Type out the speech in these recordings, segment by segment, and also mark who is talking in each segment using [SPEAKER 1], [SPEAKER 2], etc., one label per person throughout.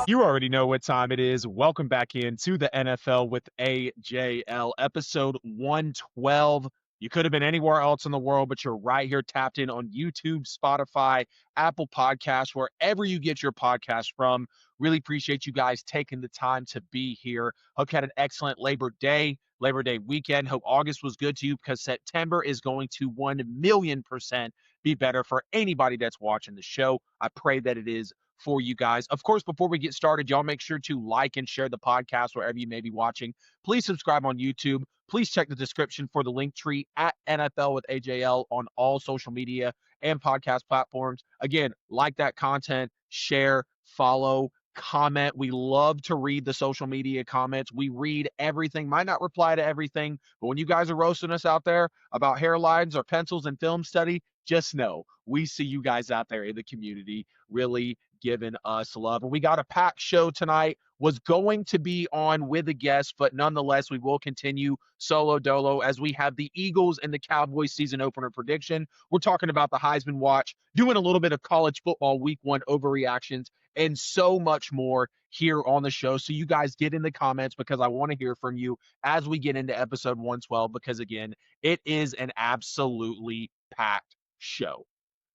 [SPEAKER 1] You already know what time it is. Welcome back into the NFL with AJL, episode 112. You could have been anywhere else in the world, but you're right here tapped in on YouTube, Spotify, Apple Podcasts, wherever you get your podcast from. Really appreciate you guys taking the time to be here. Hope you had an excellent Labor Day weekend. Hope August was good to you because September is going to 1,000,000% be better for anybody that's watching the show. I pray that it is for you guys. Of course, before we get started, y'all make sure to like and share the podcast wherever you may be watching. Please subscribe on YouTube. Please check the description for the link tree at NFL with AJL on all social media and podcast platforms. Again, like that content, share, follow, comment. We love to read the social media comments. We read everything, might not reply to everything, but when you guys are roasting us out there about hairlines or pencils and film study, just know we see you guys out there in the community really giving us love. And we got a packed show tonight. Was going to be on with a guest, but nonetheless, we will continue solo dolo as we have the Eagles and the Cowboys season opener prediction. We're talking about the Heisman watch, doing a little bit of college football week one overreactions, and so much more here on the show. So you guys get in the comments because I want to hear from you as we get into episode 112, because again, it is an absolutely packed show.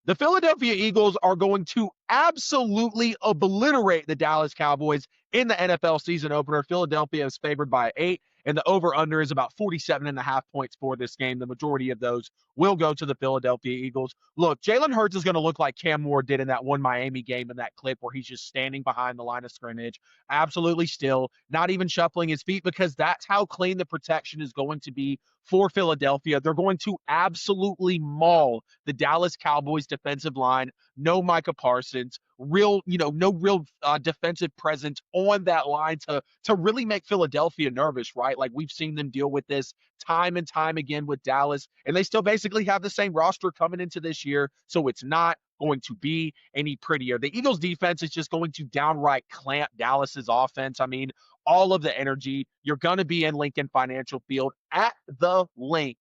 [SPEAKER 1] The Philadelphia Eagles are going to absolutely obliterate the Dallas Cowboys in the NFL season opener. Philadelphia is favored by 8, and the over-under is about 47.5 points for this game. The majority of those will go to the Philadelphia Eagles. Look, Jalen Hurts is going to look like Cam Moore did in that one Miami game in that clip where he's just standing behind the line of scrimmage, absolutely still, not even shuffling his feet, because that's how clean the protection is going to be for Philadelphia. They're going to absolutely maul the Dallas Cowboys defensive line. No Micah Parsons, no real defensive presence on that line to really make Philadelphia nervous, right? Like we've seen them deal with this time and time again with Dallas, and they still basically have the same roster coming into this year, so it's not going to be any prettier. The Eagles defense is just going to downright clamp Dallas's offense. I mean, all of the energy. You're going to be in Lincoln Financial Field at the link.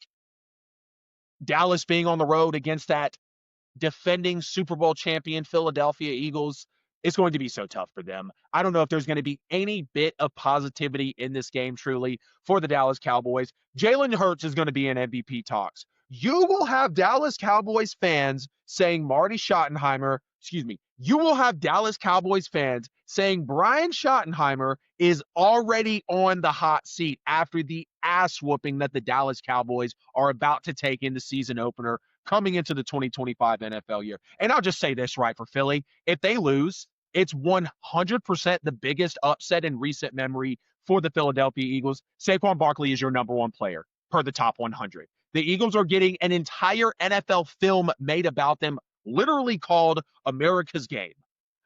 [SPEAKER 1] Dallas being on the road against that defending Super Bowl champion Philadelphia Eagles, it's going to be so tough for them. I don't know if there's going to be any bit of positivity in this game, truly, for the Dallas Cowboys. Jalen Hurts is going to be in MVP talks. You will have Dallas Cowboys fans saying you will have Dallas Cowboys fans saying Brian Schottenheimer is already on the hot seat after the ass whooping that the Dallas Cowboys are about to take in the season opener coming into the 2025 NFL year. And I'll just say this right for Philly. If they lose, it's 100% the biggest upset in recent memory for the Philadelphia Eagles. Saquon Barkley is your number one player per the top 100. The Eagles are getting an entire NFL film made about them, literally called America's Game.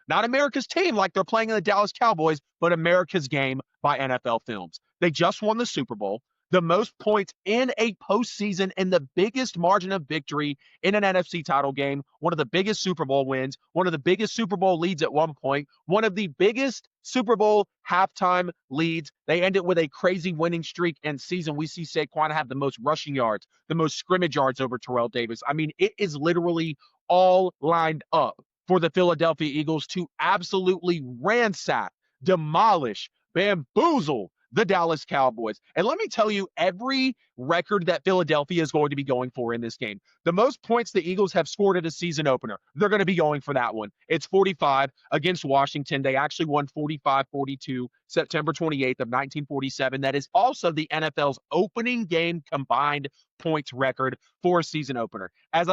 [SPEAKER 1] Not America's Team like they're playing in the Dallas Cowboys, but America's Game by NFL Films. They just won the Super Bowl, the most points in a postseason, and the biggest margin of victory in an NFC title game, one of the biggest Super Bowl wins, one of the biggest Super Bowl leads at one point, one of the biggest Super Bowl halftime leads. They end it with a crazy winning streak and season. We see Saquon have the most rushing yards, the most scrimmage yards over Terrell Davis. I mean, it is literally all lined up for the Philadelphia Eagles to absolutely ransack, demolish, bamboozle the Dallas Cowboys. And let me tell you, every record that Philadelphia is going to be going for in this game, the most points the Eagles have scored at a season opener, they're going to be going for that one. It's 45 against Washington. They actually won 45-42 September 28th of 1947. That is also the NFL's opening game combined points record for a season opener. As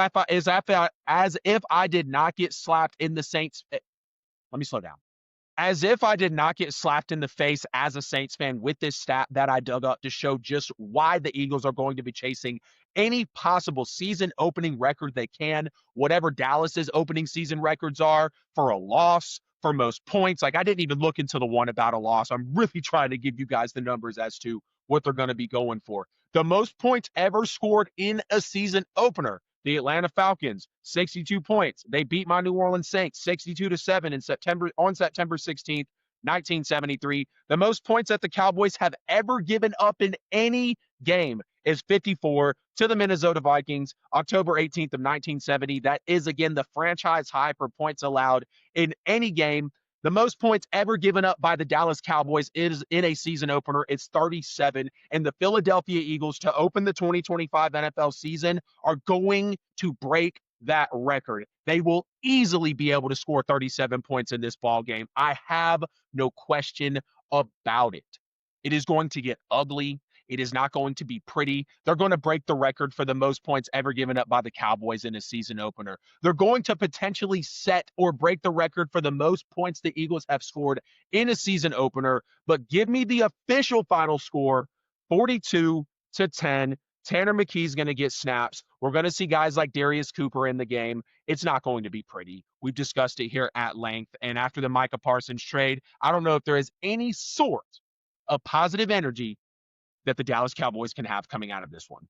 [SPEAKER 1] if I did not get slapped in the Saints. Let me slow down. As if I did not get slapped in the face as a Saints fan with this stat that I dug up to show just why the Eagles are going to be chasing any possible season opening record they can, whatever Dallas's opening season records are for a loss, for most points. Like, I didn't even look into the one about a loss. I'm really trying to give you guys the numbers as to what they're going to be going for. The most points ever scored in a season opener, the Atlanta Falcons, 62 points. They beat my New Orleans Saints 62-7 on September 16th, 1973. The most points that the Cowboys have ever given up in any game is 54 to the Minnesota Vikings, October 18th of 1970. That is, again, the franchise high for points allowed in any game. The most points ever given up by the Dallas Cowboys is in a season opener. It's 37. And the Philadelphia Eagles, to open the 2025 NFL season, are going to break that record. They will easily be able to score 37 points in this ball game. I have no question about it. It is going to get ugly. It is not going to be pretty. They're going to break the record for the most points ever given up by the Cowboys in a season opener. They're going to potentially set or break the record for the most points the Eagles have scored in a season opener. But give me the official final score, 42-10. Tanner McKee's going to get snaps. We're going to see guys like Darius Cooper in the game. It's not going to be pretty. We've discussed it here at length. And after the Micah Parsons trade, I don't know if there is any sort of positive energy that the Dallas Cowboys can have coming out of this one.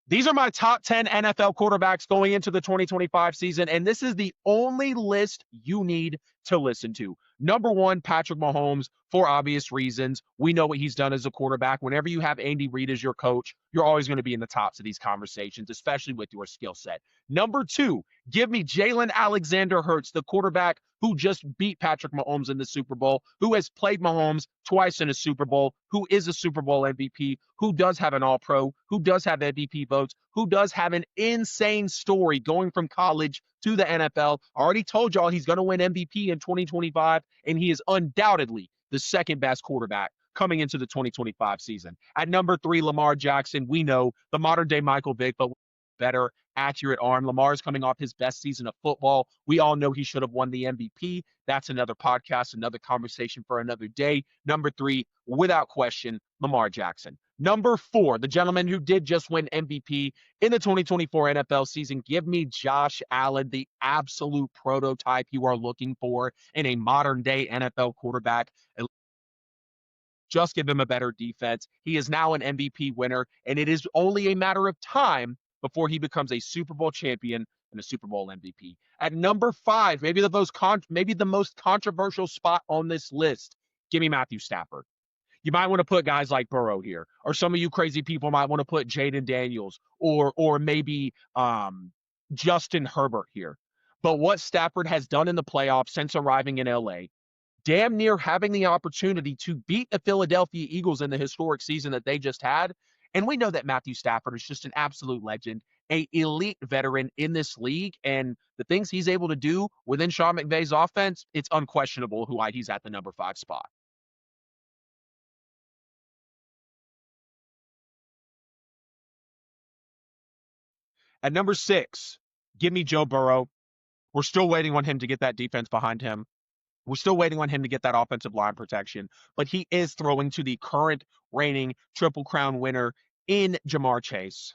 [SPEAKER 1] These are my top 10 NFL quarterbacks going into the 2025 season, and this is the only list you need to listen to. Number one, Patrick Mahomes, for obvious reasons. We know what he's done as a quarterback. Whenever you have Andy Reid as your coach, you're always going to be in the tops of these conversations, especially with your skill set. Number two, give me Jalen Alexander Hurts, the quarterback who just beat Patrick Mahomes in the Super Bowl, who has played Mahomes twice in a Super Bowl, who is a Super Bowl MVP, who does have an All-Pro, who does have MVP votes, who does have an insane story going from college to the NFL. I already told y'all he's going to win MVP in 2025, and he is undoubtedly the second best quarterback coming into the 2025 season. At number three, Lamar Jackson. We know the modern day Michael Vick, but better accurate arm. Lamar is coming off his best season of football. We all know he should have won the MVP. That's another podcast, another conversation for another day. Number three, without question, Lamar Jackson. Number four, the gentleman who did just win MVP in the 2024 NFL season. Give me Josh Allen, the absolute prototype you are looking for in a modern day NFL quarterback. Just give him a better defense. He is now an MVP winner, and it is only a matter of time before he becomes a Super Bowl champion and a Super Bowl MVP. At number five, maybe the most controversial spot on this list, give me Matthew Stafford. You might want to put guys like Burrow here, or some of you crazy people might want to put Jaden Daniels or maybe Justin Herbert here. But what Stafford has done in the playoffs since arriving in LA, damn near having the opportunity to beat the Philadelphia Eagles in the historic season that they just had. And we know that Matthew Stafford is just an absolute legend, an elite veteran in this league. And the things he's able to do within Sean McVay's offense, it's unquestionable why he's at the number five spot. At number six, give me Joe Burrow. We're still waiting on him to get that defense behind him. We're still waiting on him to get that offensive line protection, but he is throwing to the current reigning Triple Crown winner in Ja'Marr Chase.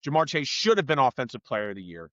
[SPEAKER 1] Ja'Marr Chase should have been Offensive Player of the Year.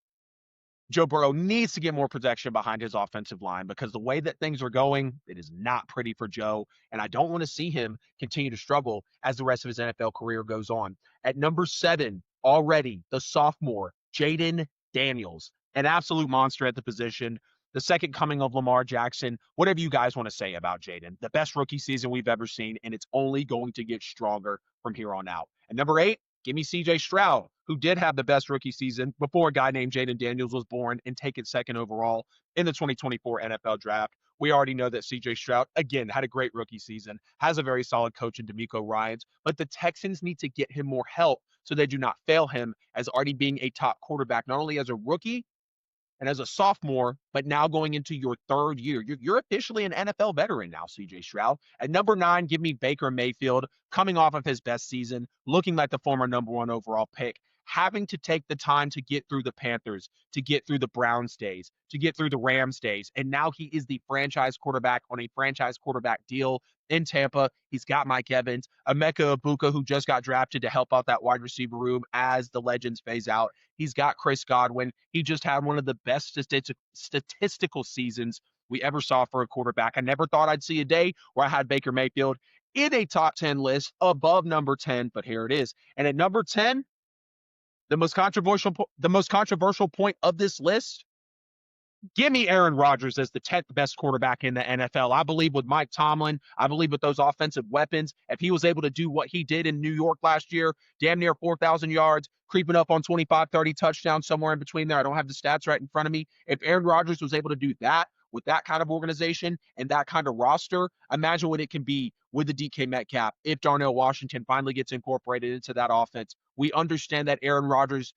[SPEAKER 1] Joe Burrow needs to get more protection behind his offensive line because the way that things are going, it is not pretty for Joe, and I don't want to see him continue to struggle as the rest of his NFL career goes on. At number seven, already the sophomore, Jaden Daniels, an absolute monster at the position. The second coming of Lamar Jackson, whatever you guys want to say about Jaden. The best rookie season we've ever seen, and it's only going to get stronger from here on out. And number eight, give me C.J. Stroud, who did have the best rookie season before a guy named Jaden Daniels was born and taken second overall in the 2024 NFL Draft. We already know that C.J. Stroud, again, had a great rookie season, has a very solid coach in DeMeco Ryans, but the Texans need to get him more help so they do not fail him as already being a top quarterback, not only as a rookie, and as a sophomore, but now going into your third year. You're officially an NFL veteran now, C.J. Stroud. At number nine, give me Baker Mayfield, coming off of his best season, looking like the former number one overall pick, having to take the time to get through the Panthers, to get through the Browns days, to get through the Rams days. And now he is the franchise quarterback on a franchise quarterback deal in Tampa. He's got Mike Evans, Emeka Egbuka, who just got drafted to help out that wide receiver room as the legends phase out. He's got Chris Godwin. He just had one of the best statistical seasons we ever saw for a quarterback. I never thought I'd see a day where I had Baker Mayfield in a top 10 list above number 10, but here it is. And at number 10, the most controversial point of this list, give me Aaron Rodgers as the 10th best quarterback in the NFL. I believe with Mike Tomlin, I believe with those offensive weapons, if he was able to do what he did in New York last year, damn near 4,000 yards, creeping up on 25, 30 touchdowns, somewhere in between there. I don't have the stats right in front of me. If Aaron Rodgers was able to do that with that kind of organization and that kind of roster. Imagine what it can be with the DK Metcalf if Darnell Washington finally gets incorporated into that offense. We understand that Aaron Rodgers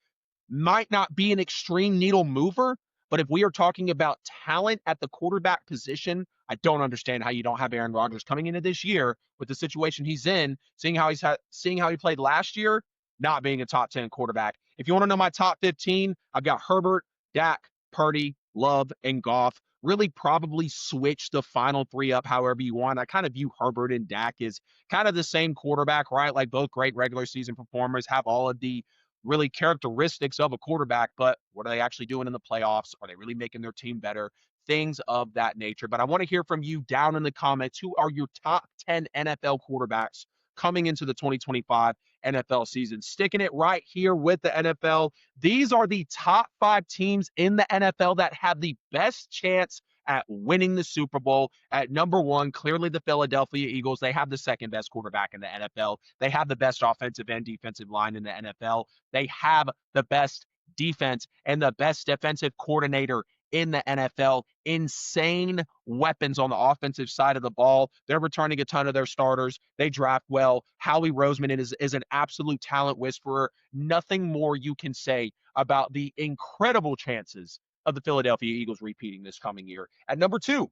[SPEAKER 1] might not be an extreme needle mover, but if we are talking about talent at the quarterback position, I don't understand how you don't have Aaron Rodgers coming into this year with the situation he's in, seeing how he played last year, not being a top 10 quarterback. If you want to know my top 15, I've got Herbert, Dak, Purdy, Love, and Goff. Really probably switch the final three up however you want. I kind of view Herbert and Dak as kind of the same quarterback, right? Like both great regular season performers, have all of the really characteristics of a quarterback, but what are they actually doing in the playoffs? Are they really making their team better? Things of that nature. But I want to hear from you down in the comments. Who are your top 10 NFL quarterbacks coming into the 2025 NFL season? Sticking it right here with the NFL. These are the top 5 teams in the NFL that have the best chance at winning the Super Bowl. At number 1, clearly the Philadelphia Eagles. They have the second best quarterback in the NFL. They have the best offensive and defensive line in the NFL. They have the best defense and the best defensive coordinator in the NFL. Insane weapons on the offensive side of the ball. They're returning a ton of their starters. They draft well. Howie Roseman is an absolute talent whisperer. Nothing more you can say about the incredible chances of the Philadelphia Eagles repeating this coming year. At number 2,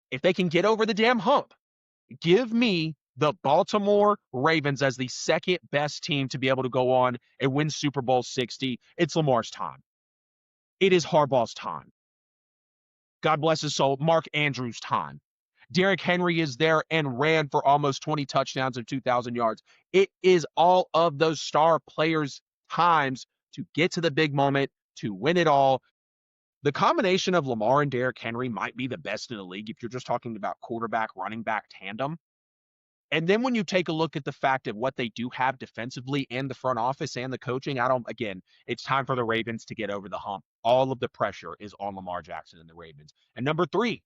[SPEAKER 1] if they can get over the damn hump, give me the Baltimore Ravens as the second best team to be able to go on and win Super Bowl 60. It's Lamar's time. It is Harbaugh's time. God bless his soul, Mark Andrews' time. Derrick Henry is there and ran for almost 20 touchdowns and 2,000 yards. It is all of those star players' times to get to the big moment, to win it all. The combination of Lamar and Derrick Henry might be the best in the league if you're just talking about quarterback, running back tandem. And then when you take a look at the fact of what they do have defensively and the front office and the coaching, it's time for the Ravens to get over the hump. All of the pressure is on Lamar Jackson and the Ravens. And number 3,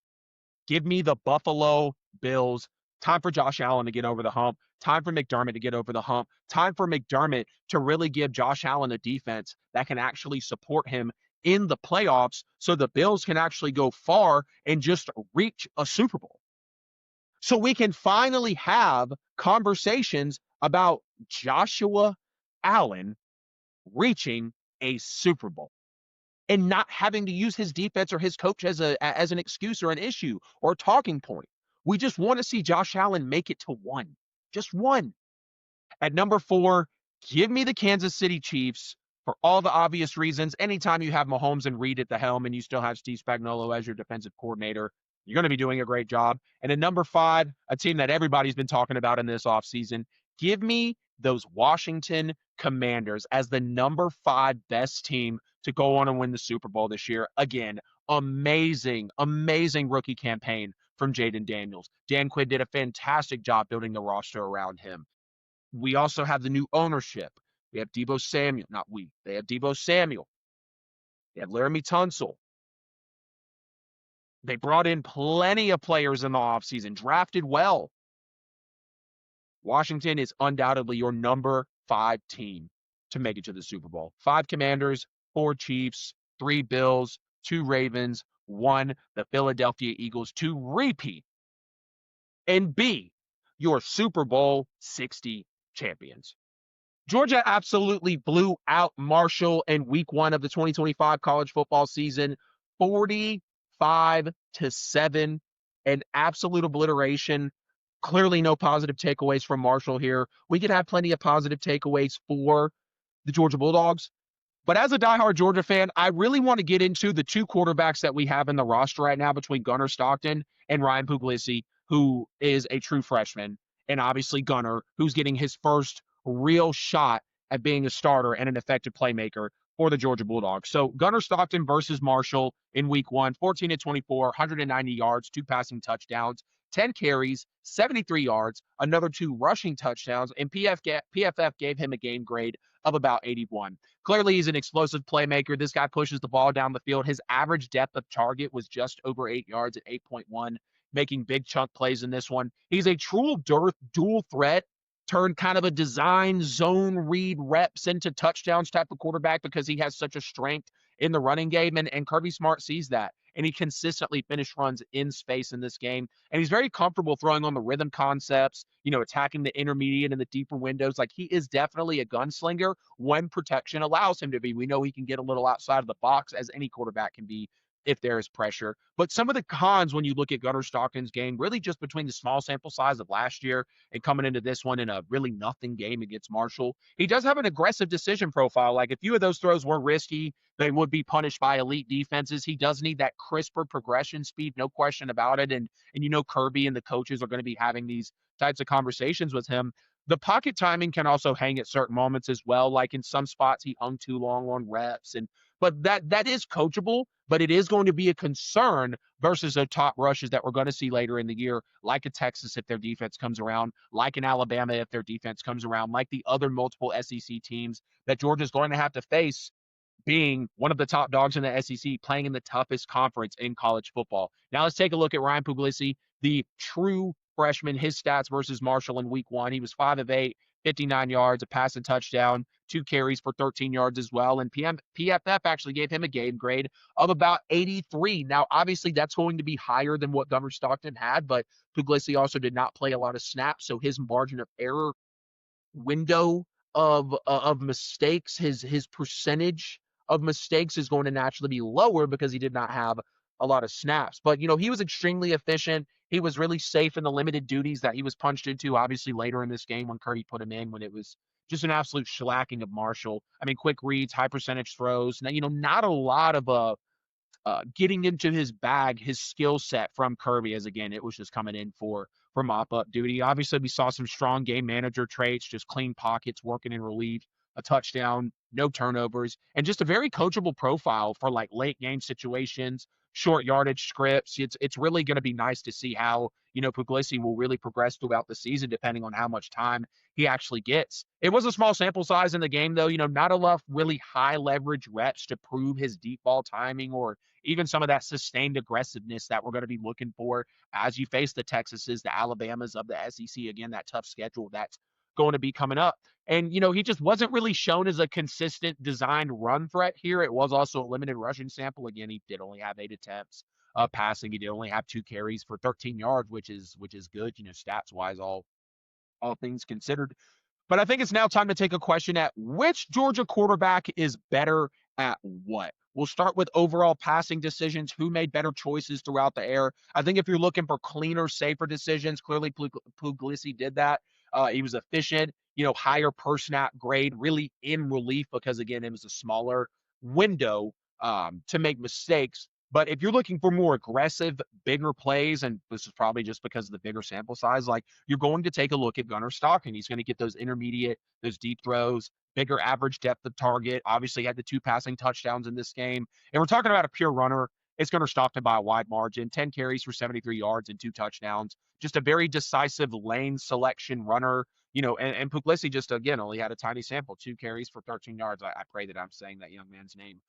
[SPEAKER 1] give me the Buffalo Bills. Time for Josh Allen to get over the hump. Time for McDermott to get over the hump. Time for McDermott to really give Josh Allen a defense that can actually support him in the playoffs so the Bills can actually go far and just reach a Super Bowl. So we can finally have conversations about Joshua Allen reaching a Super Bowl and not having to use his defense or his coach as an excuse or an issue or a talking point. We just want to see Josh Allen make it to 1. Just 1. At number 4, give me the Kansas City Chiefs for all the obvious reasons. Anytime you have Mahomes and Reed at the helm and you still have Steve Spagnuolo as your defensive coordinator, you're going to be doing a great job. And at number 5, a team that everybody's been talking about in this offseason, give me those Washington Commanders as the number 5 best team to go on and win the Super Bowl this year. Again, amazing rookie campaign from Jaden Daniels. Dan Quinn did a fantastic job building the roster around him. We also have the new ownership. We have Deebo Samuel. They have Deebo Samuel. They have Laramie Tunsil. They brought in plenty of players in the offseason, drafted well. Washington is undoubtedly your number 5 team to make it to the Super Bowl. 5 Commanders, 4 Chiefs, 3 Bills, 2 Ravens, 1 the Philadelphia Eagles to repeat and be your Super Bowl 60 champions. Georgia absolutely blew out Marshall in week 1 of the 2025 college football season, 45-7, an absolute obliteration. Clearly no positive takeaways from Marshall here. We could have plenty of positive takeaways for the Georgia Bulldogs. But as a diehard Georgia fan, I really want to get into the 2 quarterbacks that we have in the roster right now between Gunnar Stockton and Ryan Puglisi, who is a true freshman, and obviously Gunnar, who's getting his first real shot at being a starter and an effective playmaker for the Georgia Bulldogs. So Gunnar Stockton versus Marshall in week 1, 14-24, 190 yards, 2 passing touchdowns, 10 carries, 73 yards, another 2 rushing touchdowns, and PFF gave him a game grade of about 81. Clearly, he's an explosive playmaker. This guy pushes the ball down the field. His average depth of target was just over 8 yards at 8.1, making big chunk plays in this one. He's a true dual threat, turned kind of a design zone read reps into touchdowns type of quarterback because he has such a strength in the running game, and Kirby Smart sees that. And he consistently finished runs in space in this game. And he's very comfortable throwing on the rhythm concepts, attacking the intermediate and the deeper windows. Like, he is definitely a gunslinger when protection allows him to be. We know he can get a little outside of the box, as any quarterback can be if there is pressure. But some of the cons when you look at Gunnar Stockton's game, really just between the small sample size of last year and coming into this one in a really nothing game against Marshall, he does have an aggressive decision profile. Like, a few of those throws were risky. They would be punished by elite defenses. He does need that crisper progression speed, no question about it. And Kirby and the coaches are going to be having these types of conversations with him. The pocket timing can also hang at certain moments as well. Like, in some spots, he hung too long on reps, but that is coachable. But it is going to be a concern versus the top rushes that we're going to see later in the year, like a Texas if their defense comes around, like an Alabama if their defense comes around, like the other multiple SEC teams that Georgia's going to have to face, being one of the top dogs in the SEC, playing in the toughest conference in college football. Now let's take a look at Ryan Puglisi, the true freshman. His stats versus Marshall in week 1. He was 5 of 8, 59 yards, a pass and touchdown, 2 carries for 13 yards as well. And PFF actually gave him a game grade of about 83. Now, obviously, that's going to be higher than what Gunnar Stockton had, but Puglisi also did not play a lot of snaps, so his margin of error window of mistakes, his percentage of mistakes is going to naturally be lower because he did not have a lot of snaps. But he was extremely efficient. He was really safe in the limited duties that he was punched into. Obviously, later in this game when Kirby put him in, when it was just an absolute shellacking of Marshall. I mean, quick reads, high percentage throws. Now, not a lot of getting into his bag, his skill set from Kirby, as again, it was just coming in for mop-up duty. Obviously, we saw some strong game manager traits, just clean pockets, working in relief, a touchdown, no turnovers, and just a very coachable profile for like late game situations, short yardage scripts. It's really going to be nice to see how Puglisi will really progress throughout the season, depending on how much time he actually gets. It was a small sample size in the game, though. Not enough really high leverage reps to prove his deep ball timing or even some of that sustained aggressiveness that we're going to be looking for as you face the Texases, the Alabamas of the SEC. Again, that tough schedule that's going to be coming up. And, he just wasn't really shown as a consistent designed run threat here. It was also a limited rushing sample. Again, he did only have 8 attempts passing. He did only have 2 carries for 13 yards, which is good, stats wise, all things considered. But I think it's now time to take a question at which Georgia quarterback is better at what? We'll start with overall passing decisions. Who made better choices throughout the air? I think if you're looking for cleaner, safer decisions, clearly Puglisi did that. He was efficient, higher per snap grade, really in relief because, again, it was a smaller window to make mistakes. But if you're looking for more aggressive, bigger plays, and this is probably just because of the bigger sample size, like, you're going to take a look at Gunnar Stockton. He's going to get those intermediate, those deep throws, bigger average depth of target. Obviously, he had the 2 passing touchdowns in this game. And we're talking about a pure runner. It's Gunnar Stockton by a wide margin, 10 carries for 73 yards and 2 touchdowns. Just a very decisive lane selection runner. And Puglisi just, again, only had a tiny sample, 2 carries for 13 yards. I pray that I'm saying that young man's name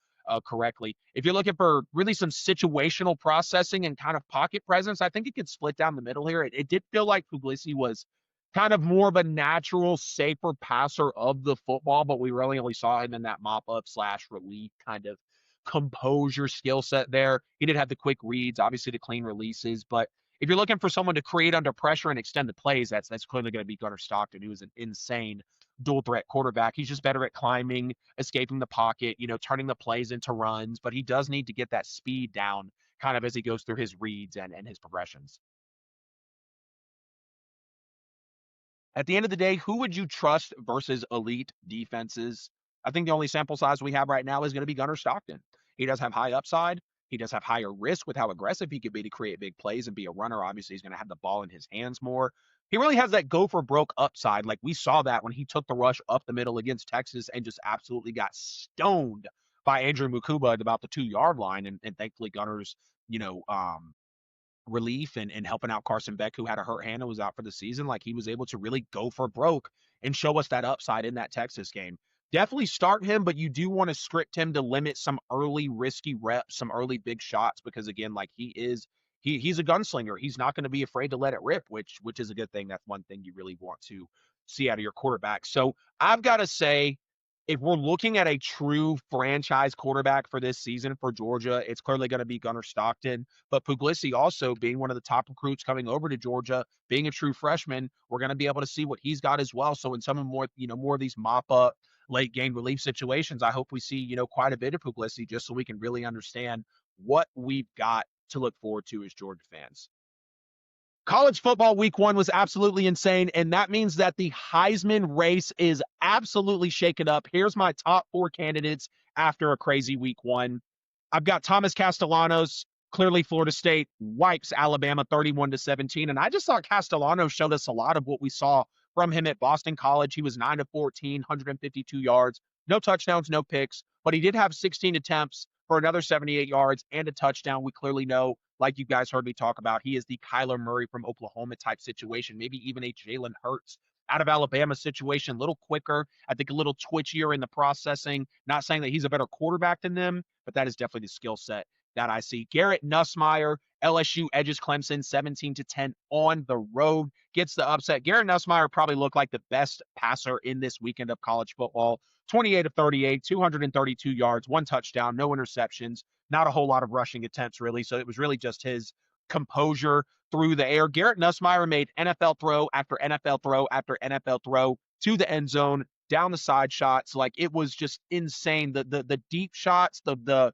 [SPEAKER 1] correctly. If you're looking for really some situational processing and kind of pocket presence, I think it could split down the middle here. It did feel like Puglisi was kind of more of a natural, safer passer of the football, but we really only saw him in that mop-up / relief kind of composure skill set there. He did have the quick reads, obviously the clean releases, but if you're looking for someone to create under pressure and extend the plays, that's clearly going to be Gunnar Stockton, who is an insane dual threat quarterback. He's just better at climbing, escaping the pocket, turning the plays into runs, but he does need to get that speed down kind of as he goes through his reads and his progressions. At the end of the day, who would you trust versus elite defenses? I think the only sample size we have right now is going to be Gunnar Stockton. He does have high upside. He does have higher risk with how aggressive he could be to create big plays and be a runner. Obviously, he's going to have the ball in his hands more. He really has that go for broke upside. Like, we saw that when he took the rush up the middle against Texas and just absolutely got stoned by Andrew Mukuba at about the 2-yard line. And thankfully, Gunnar's, relief and helping out Carson Beck, who had a hurt hand and was out for the season. Like, he was able to really go for broke and show us that upside in that Texas game. Definitely start him, but you do want to script him to limit some early risky reps, some early big shots, because again, like, he's a gunslinger. He's not going to be afraid to let it rip, which is a good thing. That's one thing you really want to see out of your quarterback. So I've got to say, if we're looking at a true franchise quarterback for this season for Georgia, it's clearly going to be Gunnar Stockton. But Puglisi also being one of the top recruits coming over to Georgia, being a true freshman, we're going to be able to see what he's got as well. So in some of more of these mop up late game relief situations, I hope we see, quite a bit of Puglisi just so we can really understand what we've got to look forward to as Georgia fans. College football week 1 was absolutely insane, and that means that the Heisman race is absolutely shaken up. Here's my top 4 candidates after a crazy week 1. I've got Thomas Castellanos. Clearly, Florida State wipes Alabama 31-17, and I just thought Castellanos showed us a lot of what we saw from him at Boston College. He was 9 of 14, 152 yards, no touchdowns, no picks, but he did have 16 attempts for another 78 yards and a touchdown. We clearly know, like you guys heard me talk about, he is the Kyler Murray from Oklahoma type situation, maybe even a Jalen Hurts out of Alabama situation, a little quicker, I think a little twitchier in the processing. Not saying that he's a better quarterback than them, but that is definitely the skill set that I see. Garrett Nussmeier, LSU edges Clemson 17-10 on the road, gets the upset. Garrett Nussmeier probably looked like the best passer in this weekend of college football. 28 of 38, 232 yards, 1 touchdown, no interceptions, not a whole lot of rushing attempts, really. So it was really just his composure through the air. Garrett Nussmeier made NFL throw after NFL throw after NFL throw to the end zone, down the side shots. Like, it was just insane. The deep shots, the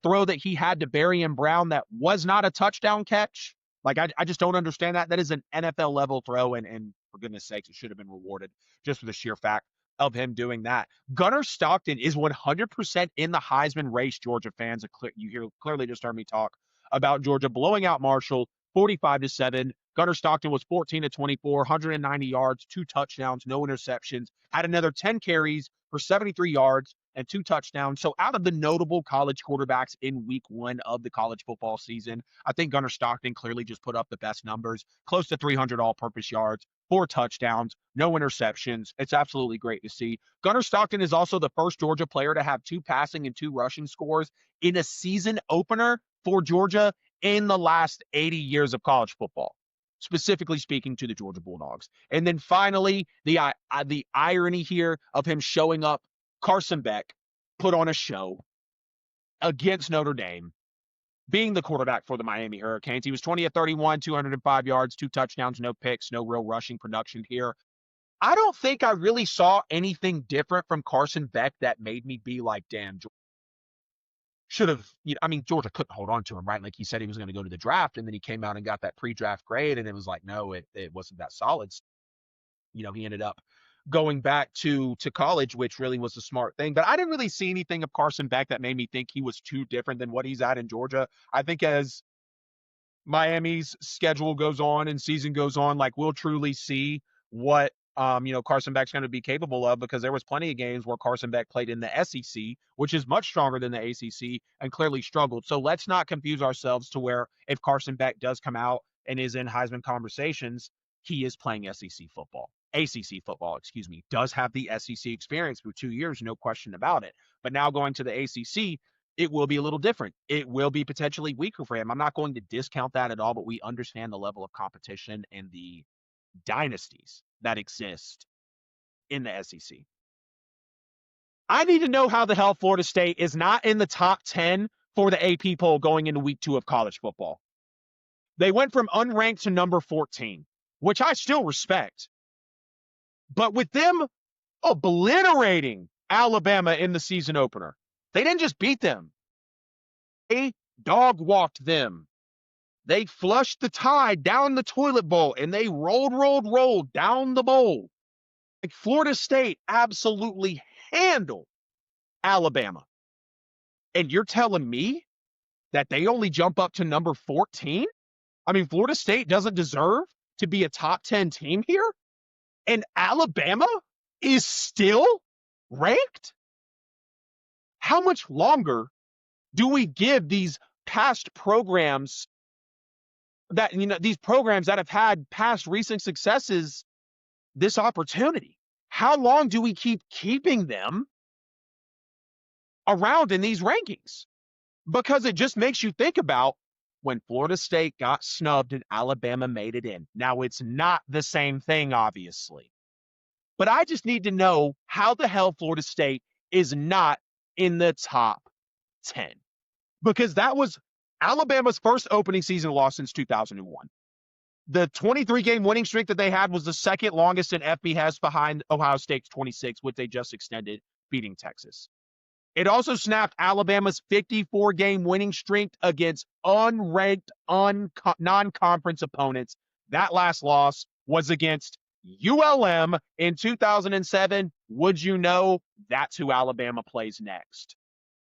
[SPEAKER 1] throw that he had to Barry Brown that was not a touchdown catch. Like, I just don't understand that. That is an NFL level throw, and for goodness sakes, it should have been rewarded just for the sheer fact of him doing that. Gunnar Stockton is 100% in the Heisman race, Georgia fans. You clearly just heard me talk about Georgia blowing out Marshall 45-7. Gunnar Stockton was 14 of 24, 190 yards, 2 touchdowns, no interceptions, had another 10 carries for 73 yards and 2 touchdowns. So out of the notable college quarterbacks in week 1 of the college football season, I think Gunnar Stockton clearly just put up the best numbers, close to 300 all-purpose yards, 4 touchdowns, no interceptions. It's absolutely great to see. Gunnar Stockton is also the first Georgia player to have 2 passing and 2 rushing scores in a season opener for Georgia in the last 80 years of college football, specifically speaking to the Georgia Bulldogs. And then finally, the irony here of him showing up, Carson Beck put on a show against Notre Dame, being the quarterback for the Miami Hurricanes. He was 20 of 31, 205 yards, 2 touchdowns, no picks, no real rushing production here. I don't think I really saw anything different from Carson Beck that made me be like, damn, should have, Georgia couldn't hold on to him, right? Like, he said he was going to go to the draft, and then he came out and got that pre-draft grade, and it was like, no, it wasn't that solid. He ended up going back to college, which really was a smart thing. But I didn't really see anything of Carson Beck that made me think he was too different than what he's at in Georgia. I think as Miami's schedule goes on and season goes on, like, we'll truly see what Carson Beck's going to be capable of, because there was plenty of games where Carson Beck played in the SEC, which is much stronger than the ACC, and clearly struggled. So let's not confuse ourselves to where if Carson Beck does come out and is in Heisman conversations, he is playing SEC football. ACC football, excuse me, does have the SEC experience for 2 years, no question about it. But now going to the ACC, it will be a little different. It will be potentially weaker for him. I'm not going to discount that at all, but we understand the level of competition and the dynasties that exist in the SEC. I need to know how the hell Florida State is not in the top 10 for the AP poll going into week 2 of college football. They went from unranked to number 14, which I still respect. But with them obliterating Alabama in the season opener, they didn't just beat them. They dog-walked them. They flushed the tide down the toilet bowl, and they rolled down the bowl. Like, Florida State absolutely handled Alabama. And you're telling me that they only jump up to number 14? Florida State doesn't deserve to be a top 10 team here? And Alabama is still ranked? How much longer do we give these past programs that, these programs that have had past recent successes this opportunity? How long do we keep keeping them around in these rankings? Because it just makes you think about when Florida State got snubbed and Alabama made it in. Now, it's not the same thing, obviously. But I just need to know how the hell Florida State is not in the top 10. Because that was Alabama's first opening season loss since 2001. The 23-game winning streak that they had was the second longest in FBS behind Ohio State's 26, which they just extended, beating Texas. It also snapped Alabama's 54-game winning streak against unranked, non-conference opponents. That last loss was against ULM in 2007. Would you know that's who Alabama plays next?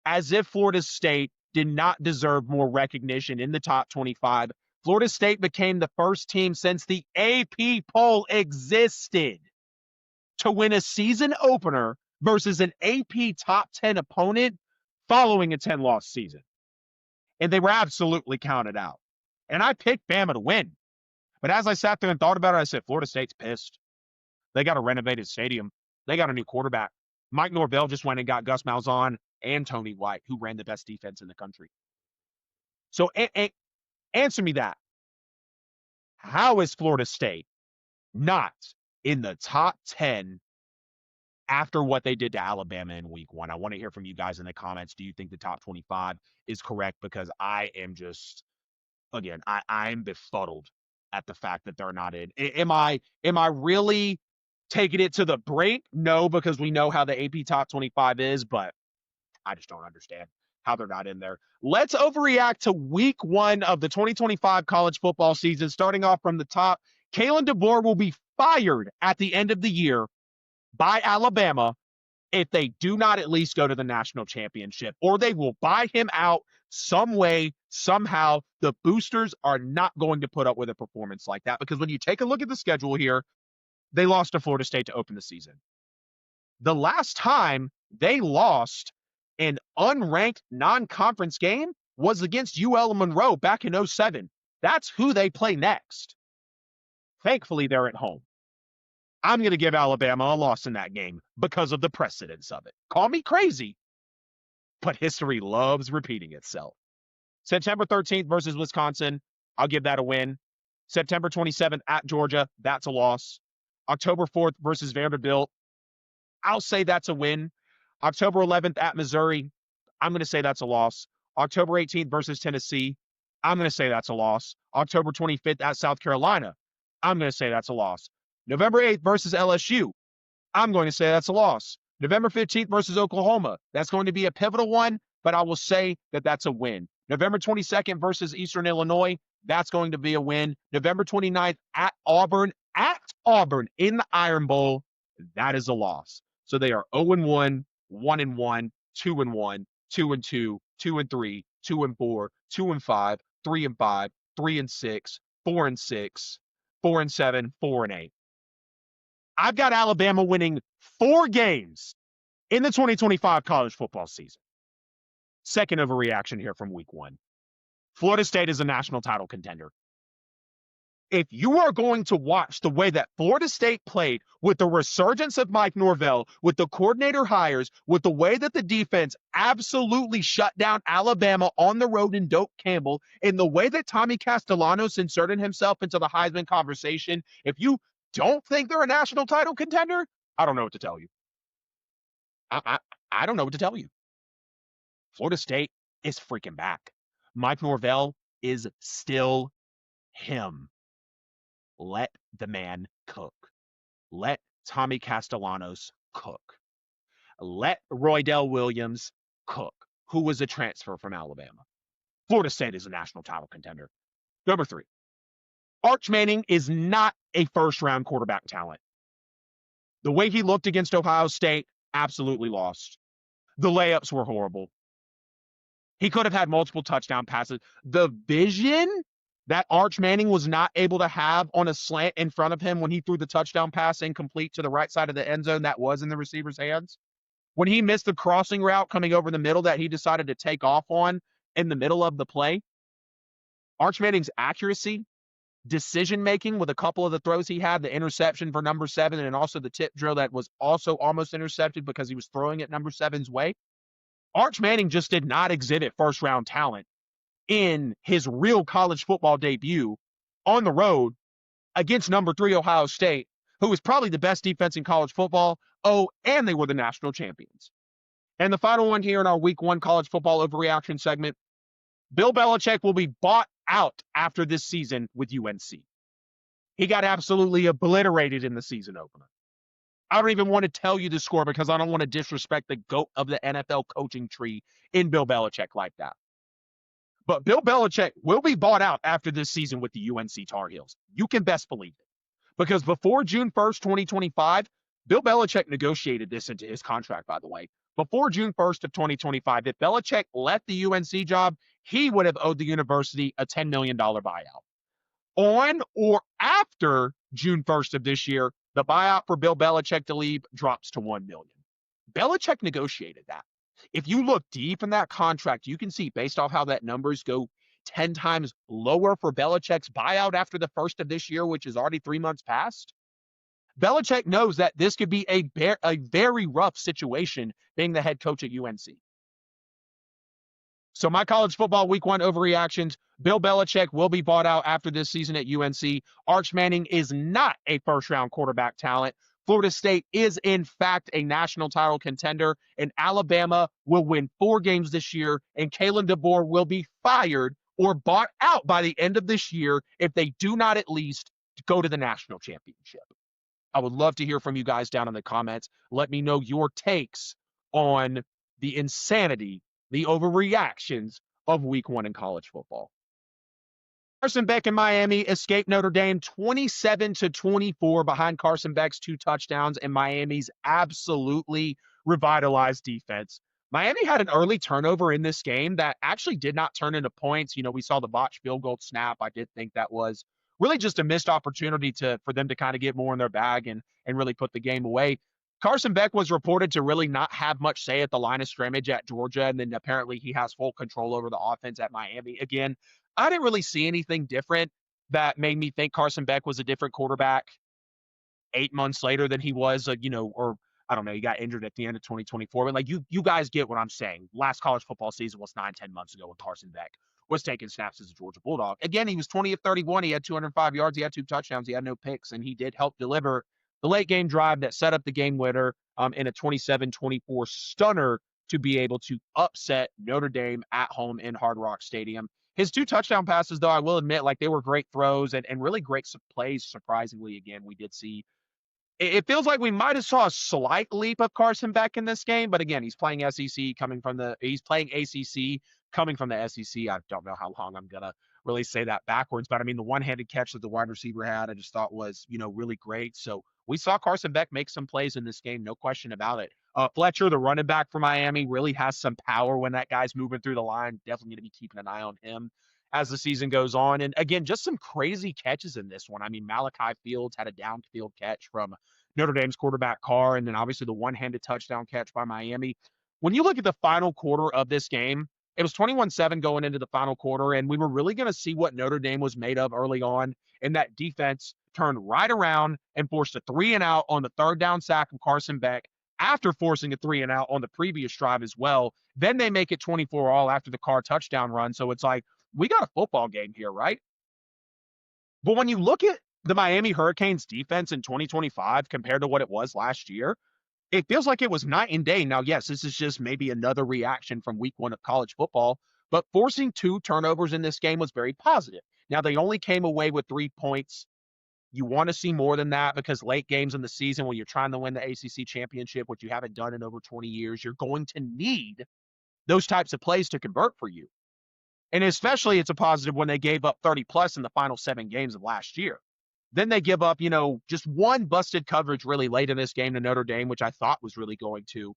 [SPEAKER 1] As if Florida State did not deserve more recognition in the top 25, Florida State became the first team since the AP poll existed to win a season opener versus an AP top 10 opponent following a 10-loss season. And they were absolutely counted out. And I picked Bama to win. But as I sat there and thought about it, I said, Florida State's pissed. They got a renovated stadium. They got a new quarterback. Mike Norvell just went and got Gus Malzahn and Tony White, who ran the best defense in the country. So answer me that. How is Florida State not in the top 10 after what they did to Alabama in week 1? I want to hear from you guys in the comments. Do you think the top 25 is correct? Because I am just, again, I'm befuddled at the fact that they're not in. Am I really taking it to the brink? No, because we know how the AP top 25 is, but I just don't understand how they're not in there. Let's overreact to week 1 of the 2025 college football season. Starting off from the top, Kalen DeBoer will be fired at the end of the year by Alabama if they do not at least go to the national championship, or they will buy him out some way, somehow. The boosters are not going to put up with a performance like that, because when you take a look at the schedule here, they lost to Florida State to open the season. The last time they lost an unranked non-conference game was against UL Monroe back in 2007. That's who they play next. Thankfully, they're at home. I'm going to give Alabama a loss in that game because of the precedence of it. Call me crazy, but history loves repeating itself. September 13th versus Wisconsin, I'll give that a win. September 27th at Georgia, that's a loss. October 4th versus Vanderbilt, I'll say that's a win. October 11th at Missouri, I'm going to say that's a loss. October 18th versus Tennessee, I'm going to say that's a loss. October 25th at South Carolina, I'm going to say that's a loss. November 8th versus LSU, I'm going to say that's a loss. November 15th versus Oklahoma, that's going to be a pivotal one, but I will say that that's a win. November 22nd versus Eastern Illinois, that's going to be a win. November 29th at Auburn in the Iron Bowl, that is a loss. So they are 0-1, 1-1, 2-1, 2-2, 2-3, 2-4, 2-5, 3-5, 3-6, 4-6, 4-7, 4-8. I've got Alabama winning 4 games in the 2025 college football season. Second overreaction here from week 1. Florida State is a national title contender. If you are going to watch the way that Florida State played with the resurgence of Mike Norvell, with the coordinator hires, with the way that the defense absolutely shut down Alabama on the road in Doak Campbell, and the way that Tommy Castellanos inserted himself into the Heisman conversation, if you don't think they're a national title contender, I don't know what to tell you. I don't know what to tell you. Florida State is freaking back. Mike Norvell is still him. Let the man cook. Let Tommy Castellanos cook. Let Roydell Williams cook, who was a transfer from Alabama. Florida State is a national title contender. Number 3, Arch Manning is not a first-round quarterback talent. The way he looked against Ohio State, absolutely lost. The layups were horrible. He could have had multiple touchdown passes. The vision that Arch Manning was not able to have on a slant in front of him when he threw the touchdown pass incomplete to the right side of the end zone that was in the receiver's hands. When he missed the crossing route coming over the middle that he decided to take off on in the middle of the play. Arch Manning's accuracy, decision-making with a couple of the throws he had, the interception for number 7 and also the tip drill that was also almost intercepted because he was throwing it number 7's way. Arch Manning just did not exhibit first-round talent in his real college football debut on the road against number 3 Ohio State, who was probably the best defense in college football. Oh, and they were the national champions. And the final one here in our week 1 college football overreaction segment, Bill Belichick will be bought out after this season with UNC. He got absolutely obliterated in the season opener. I don't even want to tell you the score because I don't want to disrespect the GOAT of the NFL coaching tree in Bill Belichick like that. But Bill Belichick will be bought out after this season with the UNC Tar Heels. You can best believe it. Because before June 1st, 2025, Bill Belichick negotiated this into his contract, by the way. Before June 1st of 2025, if Belichick left the UNC job, he would have owed the university a $10 million buyout. On or after June 1st of this year, the buyout for Bill Belichick to leave drops to $1 million. Belichick negotiated that. If you look deep in that contract, you can see based off how that numbers go 10 times lower for Belichick's buyout after the first of this year, which is already 3 months past. Belichick knows that this could be a very rough situation being the head coach at UNC. So my college football week 1 overreactions, Bill Belichick will be bought out after this season at UNC. Arch Manning is not a first-round quarterback talent. Florida State is, in fact, a national title contender, and Alabama will win 4 games this year, and Kalen DeBoer will be fired or bought out by the end of this year if they do not at least go to the national championship. I would love to hear from you guys down in the comments. Let me know your takes on the insanity, the overreactions of week 1 in college football. Carson Beck in Miami escaped Notre Dame 27-24 behind Carson Beck's 2 touchdowns and Miami's absolutely revitalized defense. Miami had an early turnover in this game that actually did not turn into points. You know, we saw the botched field goal snap. I did think that was really just a missed opportunity for them to kind of get more in their bag and really put the game away. Carson Beck was reported to really not have much say at the line of scrimmage at Georgia, and then apparently he has full control over the offense at Miami. Again, I didn't really see anything different that made me think Carson Beck was a different quarterback 8 months later than he was, or I don't know, he got injured at the end of 2024. But like you guys get what I'm saying. Last college football season was 9-10 months ago when Carson Beck was taking snaps as a Georgia Bulldog. Again, he was 20 of 31. He had 205 yards. He had 2 touchdowns. He had no picks, and he did help deliver the late game drive that set up the game winner in a 27-24 stunner to be able to upset Notre Dame at home in Hard Rock Stadium. His 2 touchdown passes, though, I will admit, like they were great throws and really great plays. Surprisingly, again, we did see. It feels like we might have saw a slight leap of Carson Beck in this game, but again, he's playing ACC coming from the SEC. I don't know how long I'm gonna really say that backwards, but I mean the one-handed catch that the wide receiver had, I just thought was really great. So we saw Carson Beck make some plays in this game, no question about it. Fletcher, the running back for Miami, really has some power when that guy's moving through the line. Definitely going to be keeping an eye on him as the season goes on. And again, just some crazy catches in this one. I mean, Malachi Fields had a downfield catch from Notre Dame's quarterback Carr, and then obviously the one-handed touchdown catch by Miami. When you look at the final quarter of this game, it was 21-7 going into the final quarter, and we were really going to see what Notre Dame was made of early on, and that defense turned right around and forced a 3-and-out on the 3rd down sack of Carson Beck after forcing a 3-and-out on the previous drive as well. Then they make it 24-all after the Carr touchdown run, so it's like, we got a football game here, right? But when you look at the Miami Hurricanes defense in 2025 compared to what it was last year, it feels like it was night and day. Now, yes, this is just maybe another reaction from week 1 of college football, but forcing 2 turnovers in this game was very positive. Now, they only came away with 3 points. You want to see more than that because late games in the season when you're trying to win the ACC championship, which you haven't done in over 20 years, you're going to need those types of plays to convert for you. And especially it's a positive when they gave up 30-plus in the final 7 games of last year. Then they give up, just 1 busted coverage really late in this game to Notre Dame, which I thought was really going to,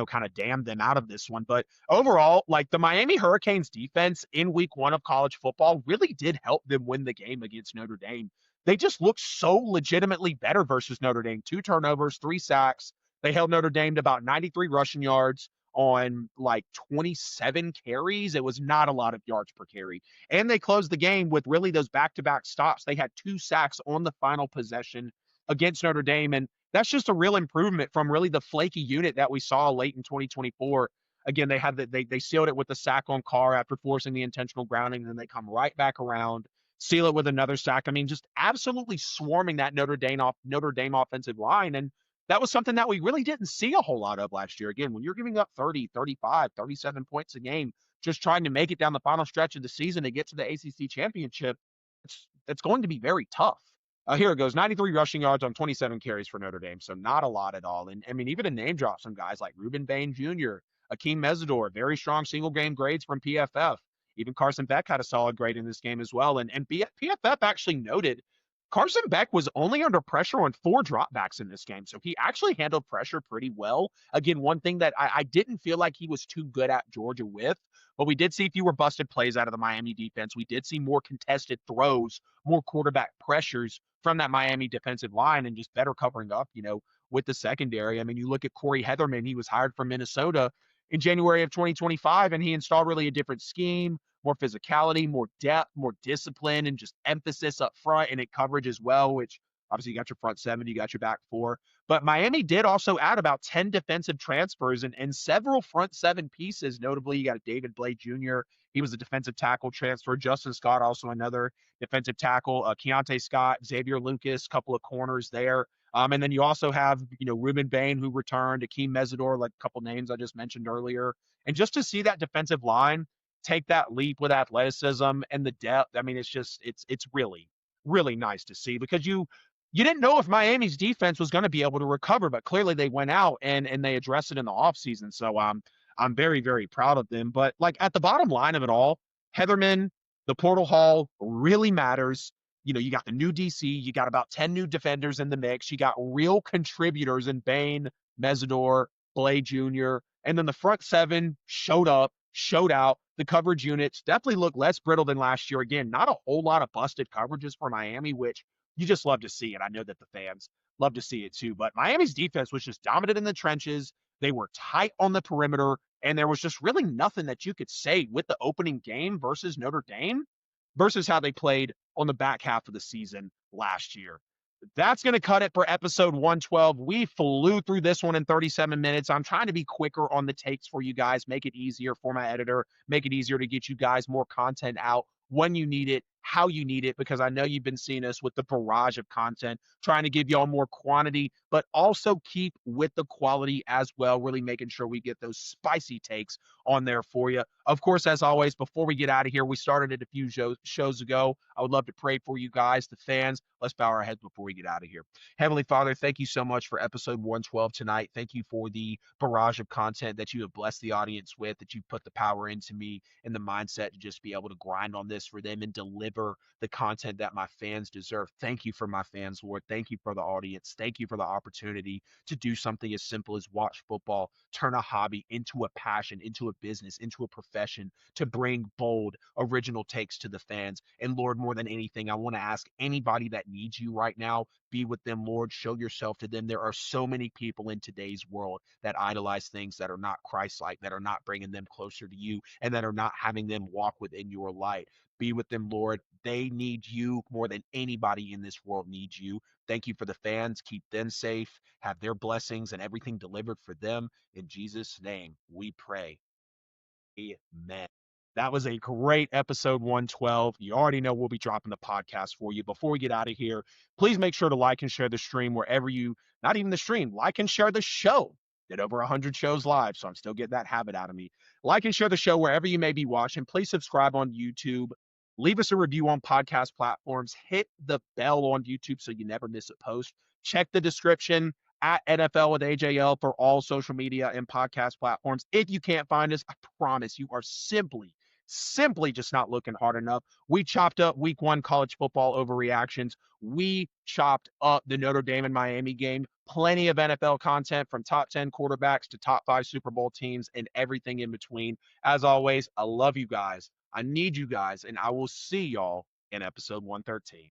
[SPEAKER 1] kind of damn them out of this one. But overall, like the Miami Hurricanes defense in week 1 of college football really did help them win the game against Notre Dame. They just looked so legitimately better versus Notre Dame. 2 turnovers, 3 sacks. They held Notre Dame to about 93 rushing yards on like 27 carries. It was not a lot of yards per carry. And they closed the game with really those back-to-back stops. They had 2 sacks on the final possession against Notre Dame. And that's just a real improvement from really the flaky unit that we saw late in 2024. Again, they sealed it with the sack on Carr after forcing the intentional grounding. And then they come right back around, seal it with another sack. I mean, just absolutely swarming that Notre Dame offensive line. And that was something that we really didn't see a whole lot of last year. Again, when you're giving up 30, 35, 37 points a game, just trying to make it down the final stretch of the season to get to the ACC championship, it's going to be very tough. Here it goes, 93 rushing yards on 27 carries for Notre Dame, so not a lot at all. And I mean, even to name drop some guys like Ruben Bain Jr., Akeem Mesidor, very strong single game grades from PFF. Even Carson Beck had a solid grade in this game as well. And PFF actually noted Carson Beck was only under pressure on 4 dropbacks in this game. So he actually handled pressure pretty well. Again, one thing that I didn't feel like he was too good at Georgia with, but we did see fewer busted plays out of the Miami defense. We did see more contested throws, more quarterback pressures from that Miami defensive line, and just better covering up, with the secondary. I mean, you look at Corey Heatherman, he was hired from Minnesota in January of 2025, and he installed really a different scheme, more physicality, more depth, more discipline, and just emphasis up front and at coverage as well, which obviously you got your front 7, you got your back 4. But Miami did also add about 10 defensive transfers and several front 7 pieces. Notably, you got a David Blake Jr., he was a defensive tackle transfer. Justin Scott, also another defensive tackle. Keontae Scott, Xavier Lucas, couple of corners there. And then you also have, Ruben Bain, who returned, Akeem Mesidor, like a couple names I just mentioned earlier. And just to see that defensive line take that leap with athleticism and the depth, I mean, it's really, really nice to see, because you didn't know if Miami's defense was going to be able to recover, but clearly they went out and they addressed it in the offseason. So I'm very, very proud of them. But like at the bottom line of it all, Heatherman, the portal haul really matters. You got the new DC, you got about 10 new defenders in the mix, you got real contributors in Bain, Mesidor, Blay Jr., and then the front 7 showed up, showed out. The coverage units definitely look less brittle than last year. Again, not a whole lot of busted coverages for Miami, which you just love to see. And I know that the fans love to see it too. But Miami's defense was just dominant in the trenches. They were tight on the perimeter. And there was just really nothing that you could say with the opening game versus Notre Dame versus how they played on the back half of the season last year. That's going to cut it for episode 112. We flew through this one in 37 minutes. I'm trying to be quicker on the takes for you guys, make it easier for my editor, make it easier to get you guys more content out when you need it, how you need it, because I know you've been seeing us with the barrage of content, trying to give y'all more quantity, but also keep with the quality as well, really making sure we get those spicy takes on there for you. Of course, as always, before we get out of here, we started it a few shows ago. I would love to pray for you guys, the fans. Let's bow our heads before we get out of here. Heavenly Father, thank you so much for episode 112 tonight. Thank you for the barrage of content that you have blessed the audience with, that you put the power into me and the mindset to just be able to grind on this for them and deliver the content that my fans deserve. Thank you for my fans, Lord. Thank you for the audience. Thank you for the opportunity to do something as simple as watch football, turn a hobby into a passion, into a business, into a profession, to bring bold, original takes to the fans. And Lord, more than anything, I want to ask anybody that needs you right now, be with them, Lord. Show yourself to them. There are so many people in today's world that idolize things that are not Christ-like, that are not bringing them closer to you, and that are not having them walk within your light. Be with them, Lord. They need you more than anybody in this world needs you. Thank you for the fans. Keep them safe. Have their blessings and everything delivered for them. In Jesus' name, we pray. Amen. That was a great episode 112. You already know we'll be dropping the podcast for you. Before we get out of here, please make sure to like and share the stream wherever you, not even the stream, like and share the show. Did over 100 shows live, so I'm still getting that habit out of me. Like and share the show wherever you may be watching. Please subscribe on YouTube. Leave us a review on podcast platforms. Hit the bell on YouTube so you never miss a post. Check the description at NFL with AJL for all social media and podcast platforms. If you can't find us, I promise you are simply just not looking hard enough. We chopped up week 1 college football overreactions. We chopped up the Notre Dame and Miami game. Plenty of NFL content from top 10 quarterbacks to top 5 Super Bowl teams and everything in between. As always, I love you guys. I need you guys, and I will see y'all in episode 113.